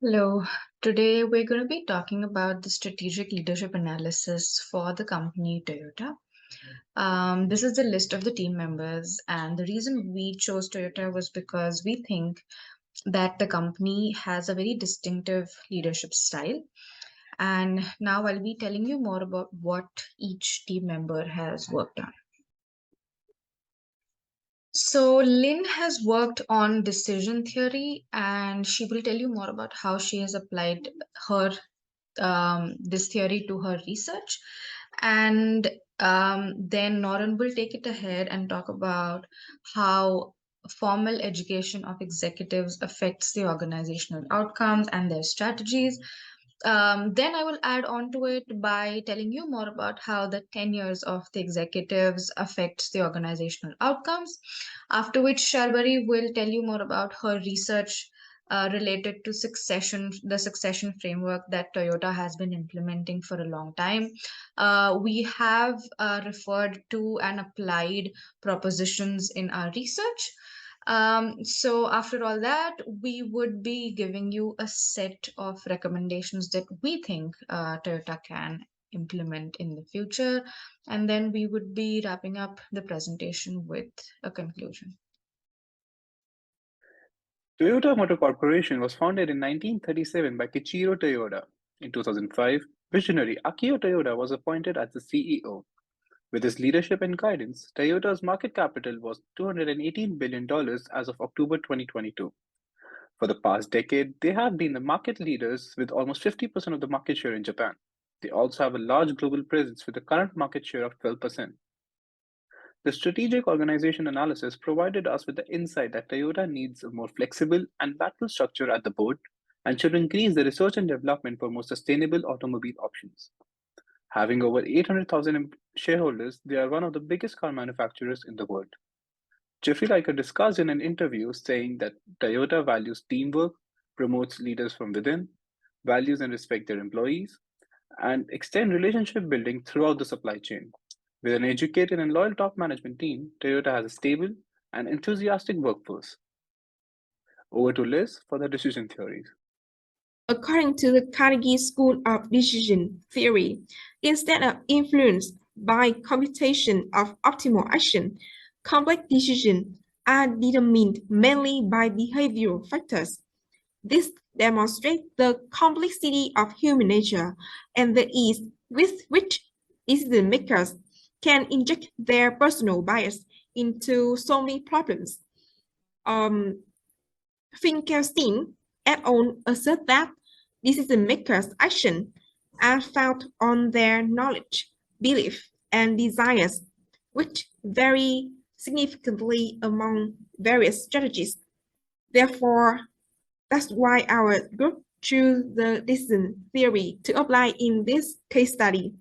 Hello. Today we're going to be talking about the strategic leadership analysis for the company Toyota. This is the list of the team members, and the reason we chose Toyota was because we think that the company has a very distinctive leadership style. And now I'll be telling you more about what each team member has worked on. So, Lynn has worked on decision theory, and she will tell you more about how she has applied her this theory to her research. And then Noran will take it ahead and talk about how formal education of executives affects the organizational outcomes and their strategies. Then I will add on to it by telling you more about how the tenures of the executives affects the organizational outcomes. After which Sharbari will tell you more about her research related to the succession framework that Toyota has been implementing for a long time. We have referred to and applied propositions in our research. So after all that, we would be giving you a set of recommendations that we think Toyota can implement in the future. And then we would be wrapping up the presentation with a conclusion. Toyota Motor Corporation was founded in 1937 by Kiichiro Toyoda. In 2005, visionary Akio Toyoda was appointed as the CEO. With his leadership and guidance, Toyota's market capital was $218 billion as of October 2022. For the past decade, they have been the market leaders with almost 50% of the market share in Japan. They also have a large global presence with a current market share of 12%. The strategic organization analysis provided us with the insight that Toyota needs a more flexible and battle structure at the board and should increase the research and development for more sustainable automobile options. Having over 800,000 shareholders, they are one of the biggest car manufacturers in the world. Jeffrey Liker discussed in an interview saying that Toyota values teamwork, promotes leaders from within, values and respect their employees, and extend relationship building throughout the supply chain. With an educated and loyal top management team, Toyota has a stable and enthusiastic workforce. Over to Liz for the decision theories. According to the Carnegie School of Decision Theory, instead of influenced by computation of optimal action, complex decisions are determined mainly by behavioral factors. This demonstrates the complexity of human nature and the ease with which decision makers can inject their personal bias into solving problems. Finkelstein et al. Assert that decision makers' actions are found on their knowledge, belief, and desires, which vary significantly among various strategies. Therefore, that's why our group chose the decision theory to apply in this case study.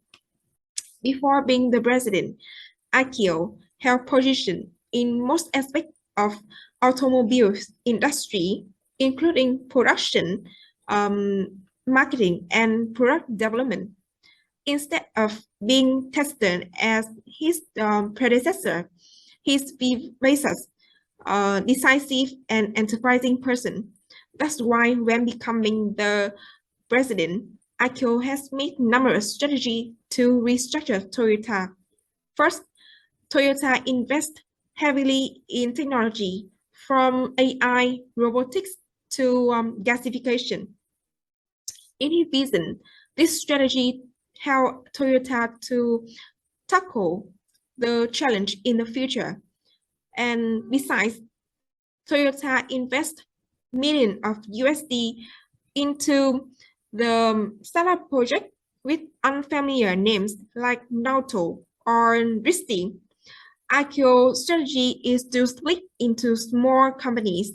Before being the president, Akio held position in most aspects of automobile industry, including production, marketing, and product development. Instead of being tested as his predecessor, he's vivacious, decisive, and enterprising person. That's why when becoming the president, Akio has made numerous strategies to restructure Toyota. First, Toyota invests heavily in technology, from AI, robotics, to gasification. In his vision, this strategy helped Toyota to tackle the challenge in the future. And besides, Toyota invests millions of USD into the startup project with unfamiliar names like Naoto or Risti. Akio's strategy is to split into small companies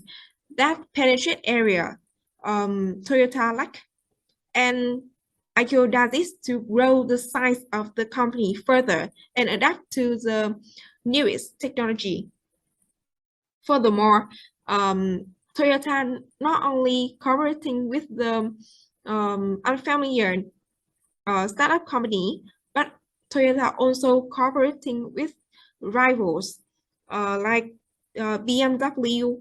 that penetrate area Toyota lack, and Akio does this to grow the size of the company further and adapt to the newest technology. Furthermore, Toyota not only cooperating with the unfamiliar startup company, but Toyota also cooperating with rivals like BMW,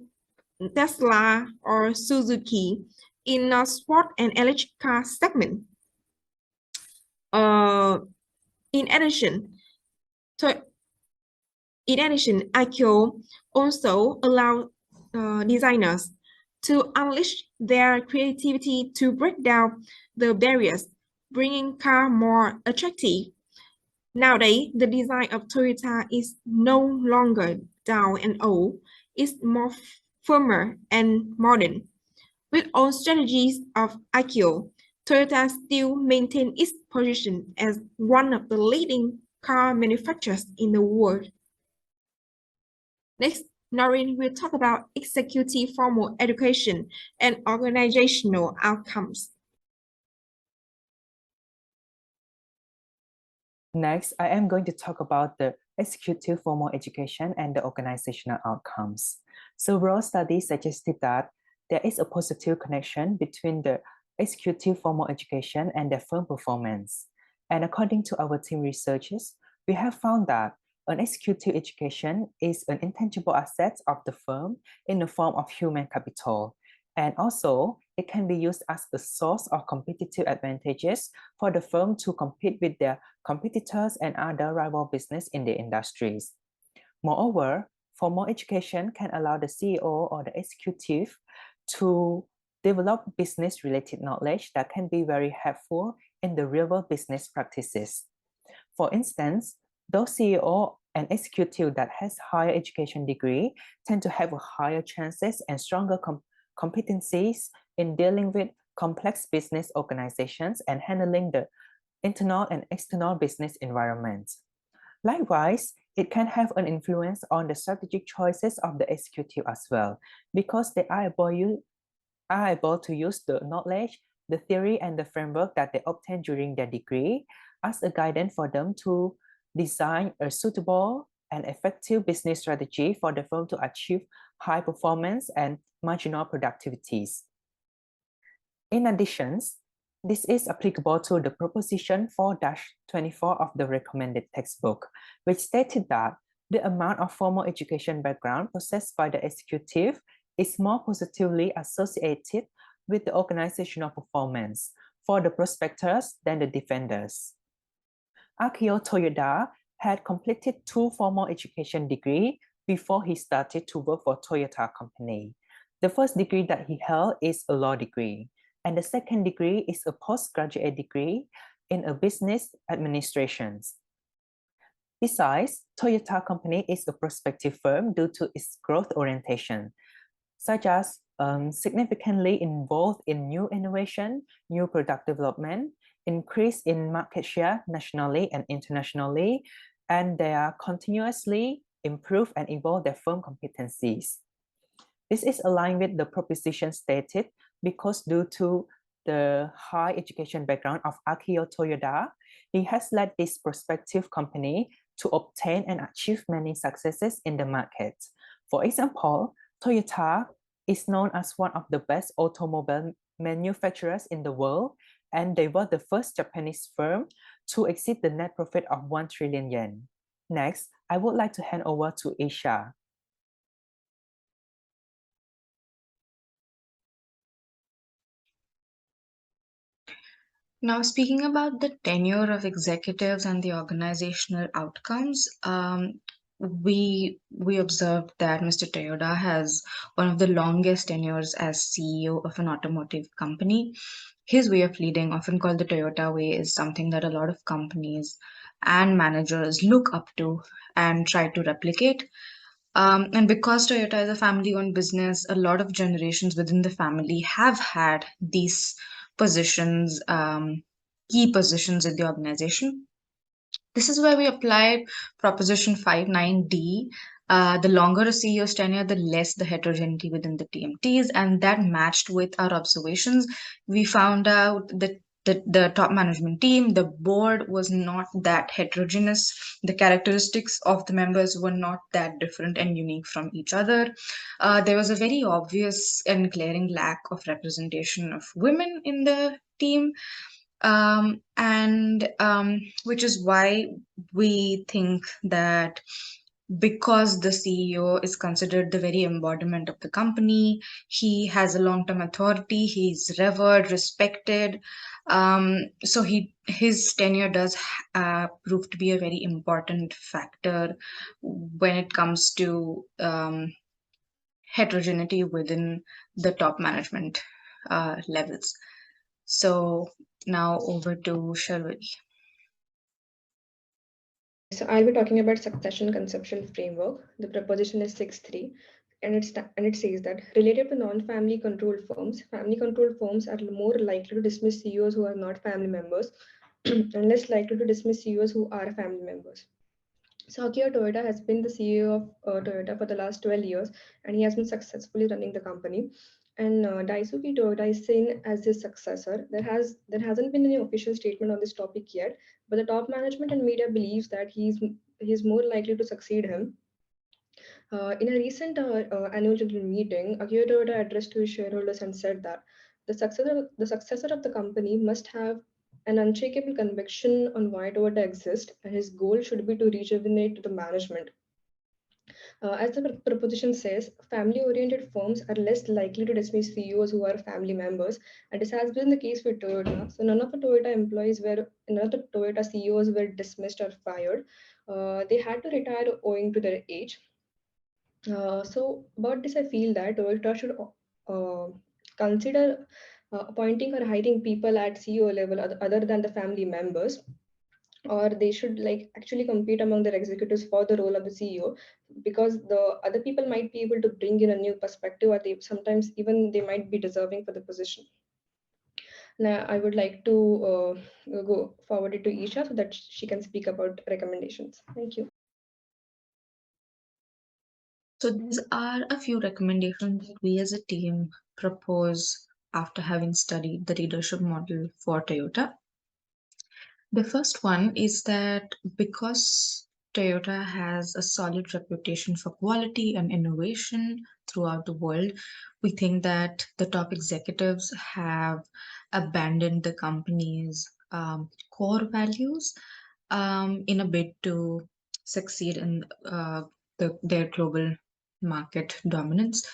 Tesla, or Suzuki in a sport and electric car segment. In addition, IKEA also allows designers to unleash their creativity to break down the barriers, bringing car more attractive. Nowadays, the design of Toyota is no longer dull and old, it's more firmer and modern. With all strategies of IKEA, Toyota still maintains its position as one of the leading car manufacturers in the world. Next, Noreen will talk about executive formal education and organizational outcomes. Next, I am going to talk about the executive formal education and the organizational outcomes. Several studies suggested that there is a positive connection between the executive formal education and the firm performance. And according to our team researchers, we have found that an executive education is an intangible asset of the firm in the form of human capital. And also, it can be used as a source of competitive advantages for the firm to compete with their competitors and other rival business in the industries. Moreover, formal education can allow the CEO or the executive to develop business-related knowledge that can be very helpful in the real-world business practices. For instance, those CEO and executive that has higher education degree tend to have higher chances and stronger competencies in dealing with complex business organizations and handling the internal and external business environments. Likewise, it can have an influence on the strategic choices of the executive as well, because they are able to use the knowledge, the theory, and the framework that they obtain during their degree as a guidance for them to design a suitable and effective business strategy for the firm to achieve high performance and marginal productivities. In addition, this is applicable to the Proposition 4-24 of the recommended textbook, which stated that the amount of formal education background possessed by the executive is more positively associated with the organizational performance for the prospectors than the defenders. Akio Toyoda had completed 2 formal education degrees before he started to work for Toyota Company. The first degree that he held is a law degree, and the second degree is a postgraduate degree in a business administration. Besides, Toyota Company is a prospective firm due to its growth orientation, such as significantly involved in new innovation, new product development, increase in market share nationally and internationally, and they are continuously improve and evolve their firm competencies. This is aligned with the proposition stated because due to the high education background of Akio Toyoda, he has led this prospective company to obtain and achieve many successes in the market. For example, Toyota is known as one of the best automobile manufacturers in the world, and they were the first Japanese firm to exceed the net profit of 1 trillion yen. Next, I would like to hand over to Asia. Now, speaking about the tenure of executives and the organizational outcomes, we observed that Mr. Toyoda has one of the longest tenures as CEO of an automotive company. His way of leading, often called the Toyota way, is something that a lot of companies and managers look up to and try to replicate. And because Toyota is a family-owned business, a lot of generations within the family have had these positions, key positions in the organization. This is where we apply Proposition 59D. The longer a CEO's tenure, the less the heterogeneity within the TMTs, and that matched with our observations. We found out that the top management team, the board was not that heterogeneous. The characteristics of the members were not that different and unique from each other. There was a very obvious and glaring lack of representation of women in the team. And which is why we think that because the CEO is considered the very embodiment of the company. He has a long-term authority. He's revered, respected. So his tenure does prove to be a very important factor when it comes to heterogeneity within the top management levels. So now over to Sharwari. Okay, so I'll be talking about succession conceptual framework. The proposition is 6.3, and it says that related to non-family controlled firms, family controlled firms are more likely to dismiss CEOs who are not family members and less likely to dismiss CEOs who are family members. So Akio Toyoda has been the CEO of Toyota for the last 12 years, and he has been successfully running the company. And Daisuke Toyoda is seen as his successor. There hasn't been any official statement on this topic yet, but the top management and media believes that he's more likely to succeed him. In a recent annual general meeting, Akio Toyoda addressed to his shareholders and said that the successor of the company must have an unshakable conviction on why Toyota exists, and his goal should be to rejuvenate the management. As the proposition says, family oriented firms are less likely to dismiss CEOs who are family members, and this has been the case with Toyota. So, none of the Toyota CEOs were dismissed or fired. They had to retire owing to their age. So, about this, I feel that Toyota should uh, consider appointing or hiring people at CEO level other than the family members, or they should like actually compete among their executives for the role of the CEO, because the other people might be able to bring in a new perspective, or they sometimes even they might be deserving for the position. Now, I would like to go forward it to Isha so that she can speak about recommendations. Thank you. So these are a few recommendations that we as a team propose after having studied the leadership model for Toyota. The first one is that because Toyota has a solid reputation for quality and innovation throughout the world, we think that the top executives have abandoned the company's core values in a bid to succeed in their global market dominance.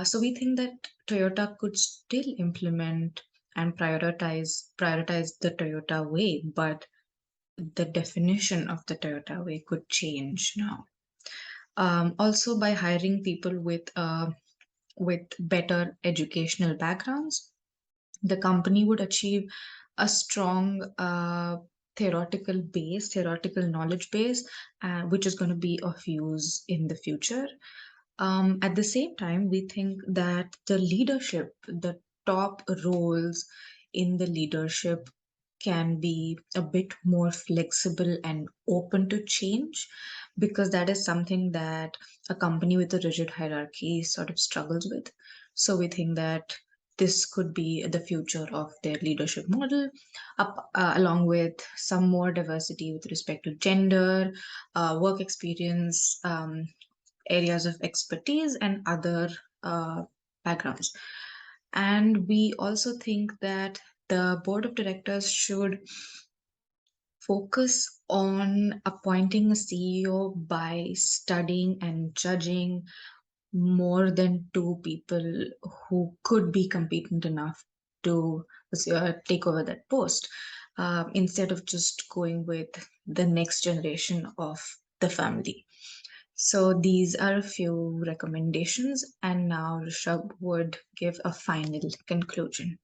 So we think that Toyota could still implement and prioritize the Toyota way, but the definition of the Toyota way could change now. Also, by hiring people with better educational backgrounds, the company would achieve a strong theoretical knowledge base, which is going to be of use in the future. At the same time, we think that the top roles in the leadership can be a bit more flexible and open to change, because that is something that a company with a rigid hierarchy sort of struggles with. So we think that this could be the future of their leadership model, along with some more diversity with respect to gender, work experience, areas of expertise, and other backgrounds. And we also think that the board of directors should focus on appointing a CEO by studying and judging more than two people who could be competent enough to take over that post, instead of just going with the next generation of the family. So these are a few recommendations, and now Rishabh would give a final conclusion.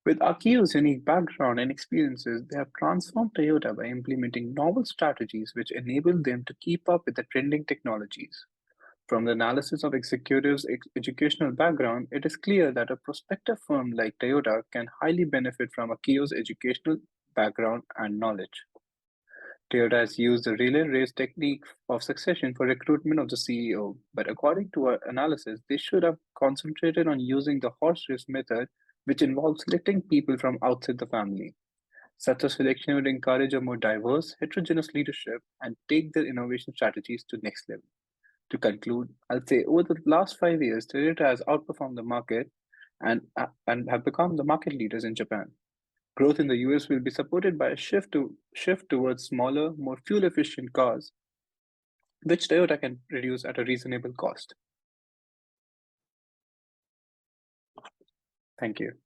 With Akio's unique background and experiences, they have transformed Toyota by implementing novel strategies which enable them to keep up with the trending technologies. From the analysis of executives' educational background, it is clear that a prospective firm like Toyota can highly benefit from Akio's educational background and knowledge. Toyota has used the relay race technique of succession for recruitment of the CEO, but according to our analysis, they should have concentrated on using the horse race method, which involves selecting people from outside the family. Such a selection would encourage a more diverse, heterogeneous leadership and take their innovation strategies to next level. To conclude, I'll say over the last 5 years, Toyota has outperformed the market and have become the market leaders in Japan. Growth in the US will be supported by a shift towards smaller, more fuel efficient cars which Toyota can produce at a reasonable cost. Thank you.